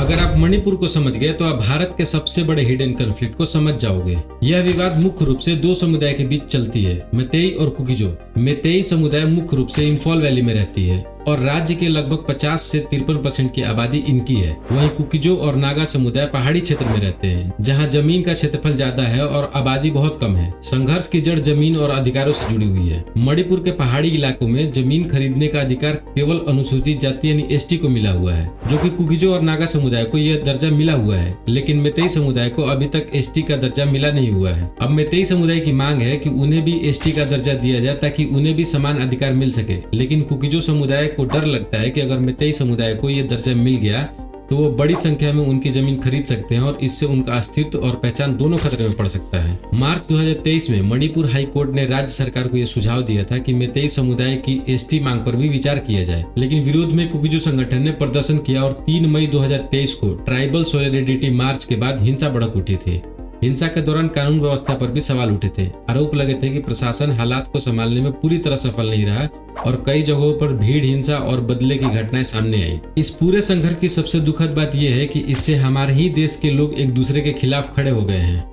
अगर आप मणिपुर को समझ गए तो आप भारत के सबसे बड़े हिडन कॉन्फ्लिक्ट को समझ जाओगे। यह विवाद मुख्य रूप से दो समुदाय के बीच चलती है, मैतेई और कुकीजो। मैतेई समुदाय मुख्य रूप से इम्फॉल वैली में रहती है और राज्य के लगभग 50 से 53% की आबादी इनकी है। वहीं कुकीजो और नागा समुदाय पहाड़ी क्षेत्र में रहते हैं, जहां जमीन का क्षेत्रफल ज्यादा है और आबादी बहुत कम है। संघर्ष की जड़ जमीन और अधिकारों से जुड़ी हुई है। मणिपुर के पहाड़ी इलाकों में जमीन खरीदने का अधिकार केवल अनुसूचित जाति यानी एसटी को मिला हुआ है, जो कि कुकीजो और नागा समुदाय को यह दर्जा मिला हुआ है, लेकिन मैतेई समुदाय को अभी तक एसटी का दर्जा मिला नहीं हुआ है। अब मैतेई समुदाय की मांग है कि उन्हें भी एसटी का दर्जा दिया जाए ताकि उन्हें भी समान अधिकार मिल सके, लेकिन कुकीजो समुदाय को डर लगता है कि अगर मैतेई समुदाय को यह दर्जा मिल गया तो वो बड़ी संख्या में उनकी जमीन खरीद सकते हैं और इससे उनका अस्तित्व और पहचान दोनों खतरे में पड़ सकता है। मार्च 2023 में मणिपुर हाई कोर्ट ने राज्य सरकार को यह सुझाव दिया था कि मैतेई समुदाय की एसटी मांग पर भी विचार किया जाए, लेकिन विरोध में कुकीजो संगठन ने प्रदर्शन किया और 3 मई 2023 को ट्राइबल सोलिडेरिटी मार्च के बाद हिंसा भड़क उठी थी। हिंसा के दौरान कानून व्यवस्था पर भी सवाल उठे थे। आरोप लगे थे कि प्रशासन हालात को संभालने में पूरी तरह सफल नहीं रहा और कई जगहों पर भीड़ हिंसा और बदले की घटनाएं सामने आई। इस पूरे संघर्ष की सबसे दुखद बात यह है कि इससे हमारे ही देश के लोग एक दूसरे के खिलाफ खड़े हो गए हैं।